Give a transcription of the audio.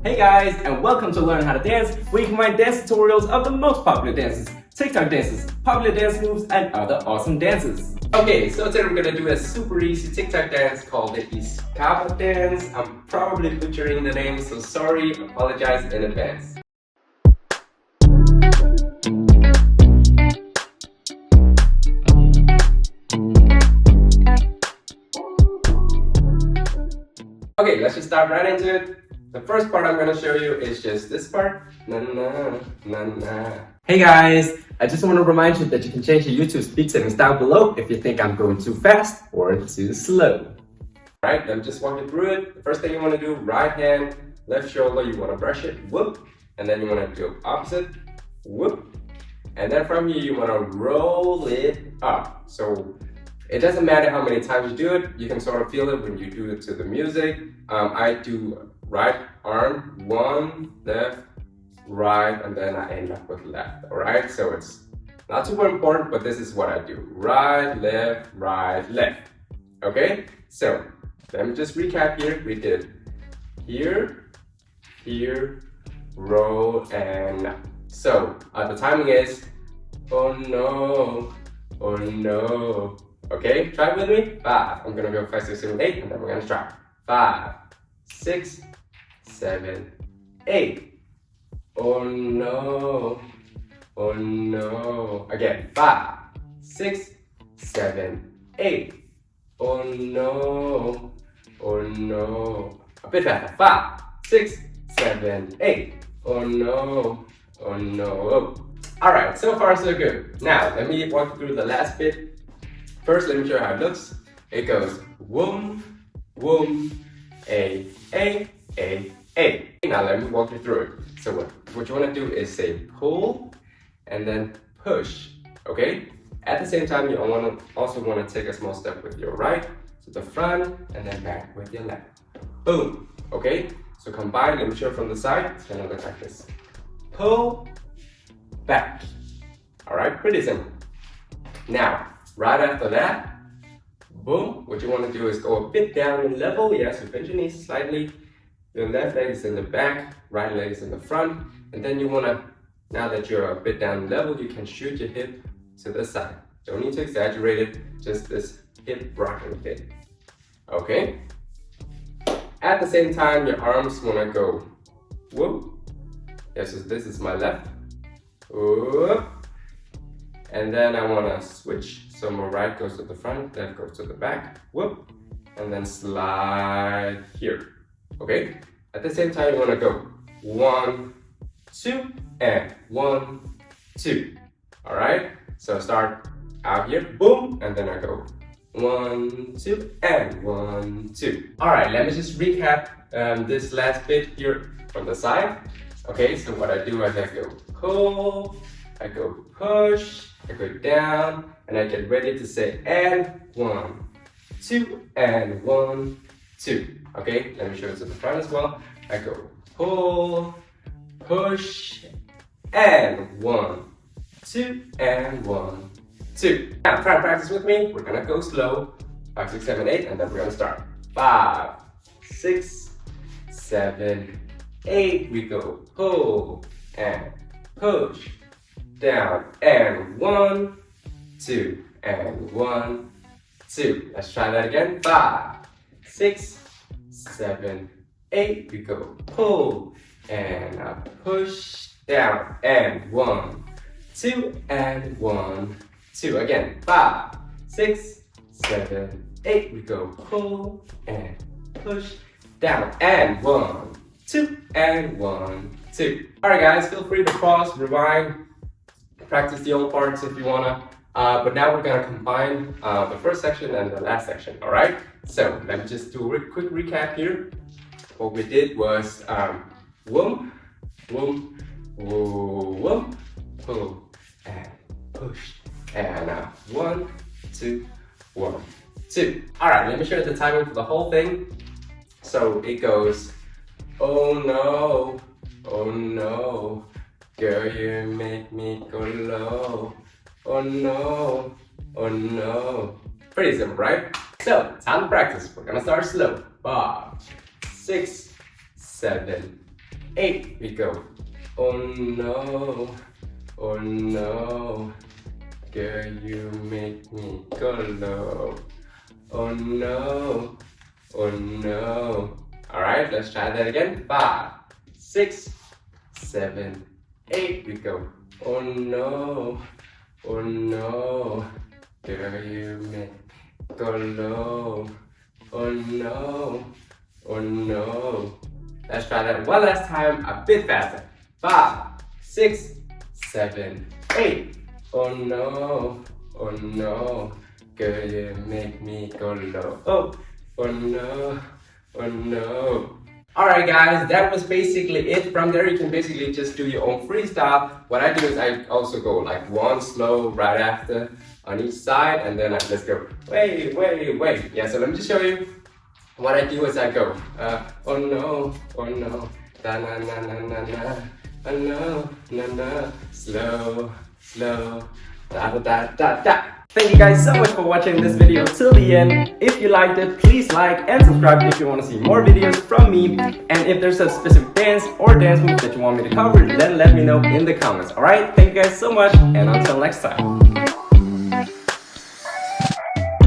Hey guys, and welcome to Learn How to Dance, where you can find dance tutorials of the most popular dances, TikTok dances, popular dance moves, and other awesome dances. Okay, so today we're gonna do a super easy TikTok dance called the Iskaba dance. I'm probably butchering the name, so sorry, apologize in advance. Okay, let's just dive right into it. The first part I'm going to show you is just this part. Na na na na. Hey guys, I just want to remind you that you can change your YouTube speed settings down below if you think I'm going too fast or too slow. Alright, let me just walk you through it. The first thing you want to do, right hand, left shoulder, you want to brush it, whoop. And then you want to do opposite, whoop. And then from here, you want to roll it up. So it doesn't matter how many times you do it, you can sort of feel it when you do it to the music. I do right arm, one, left, right, and then I end up with left, all right? So it's not super important, but this is what I do. Right, left, okay? So let me just recap here. We did here, here, roll, and up. So the timing is, oh no, oh no. Okay, try it with me. 5. I'm gonna go 5, 6, 7, 8, and then we're gonna try. 5, 6, 7, 8. Oh no. Oh no. Again. 5, 6, 7, 8. Oh no. Oh no. A bit faster. 5, 6, 7, 8. Oh no. Oh no. Alright, so far so good. Now, let me walk you through the last bit. First, let me show you how it looks. It goes woom, woom, a. Now let me walk you through it. So what you want to do is say pull and then push, okay? At the same time, you also want to take a small step with your right to the front and then back with your left. Boom, okay? So combine, let me show it from the side. It's gonna look like this. Pull, back. All right, pretty simple. Now, right after that, boom, what you want to do is go a bit down in level. Yes, you bend your knees slightly. Your left leg is in the back, right leg is in the front. And then you want to, now that you're a bit down in level, you can shoot your hip to the side. Don't need to exaggerate it, just this hip rocking fit. Okay? At the same time, your arms want to go whoop. Yes, so this is my left. Whoop. And then I want to switch. So my right goes to the front, left goes to the back, whoop, and then slide here, okay? At the same time, you want to go 1, 2, and 1, 2, all right? So start out here, boom, and then I go 1, 2, and 1, 2. All right, let me just recap this last bit here from the side. Okay, so what I do is I go pull, I go push, I go down, and I get ready to say and 1, 2, and 1, 2. Okay, let me show it to the front as well. I go pull, push, and 1, 2, and 1, 2. Now try to practice with me. We're gonna go slow. 5, 6, 7, 8, and then we're gonna start. 5, 6, 7, 8. We go pull and push. Down and 1, 2, and 1, 2. Let's try that again. 5, 6, 7, 8. We go pull and push down and 1, 2, and 1, 2. Again. 5, 6, 7, 8. We go pull and push down and 1, 2, and 1, 2. All right, guys. Feel free to pause, rewind. Practice the old parts if you wanna, but now we're gonna combine the first section and the last section, all right? So let me just do a quick recap here. What we did was woom, woom, woom, woom, pull, and push, and 1, 2, 1, 2. All right, let me show you the timing for the whole thing. So it goes, oh no, oh no. Girl, you make me go low. Oh no, oh no. Pretty simple, right? So, time to practice. We're gonna start slow. 5, 6, 7, 8, we go. Oh no, oh no, girl, you make me go low. Oh no, oh no. Alright, let's try that again. 5, 6, 7, 8, we go. Oh no, oh no, girl, you make me go low. Oh no, oh no. Let's try that one last time, a bit faster. 5, 6, 7, 8. Oh no, oh no, girl, you make me go low. Oh no, oh no. Alright guys, that was basically it. From there you can basically just do your own freestyle. What I do is I also go like one slow right after on each side, and then I just go way. Yeah, so let me just show you. What I do is I go, oh no, da na na na na na, oh no, na na, slow, da da da da da. Thank you guys so much for watching this video till the end. If you liked it, please like and subscribe if you want to see more videos from me. And if there's a specific dance or dance move that you want me to cover, then let me know in the comments. Alright, thank you guys so much, and until next time.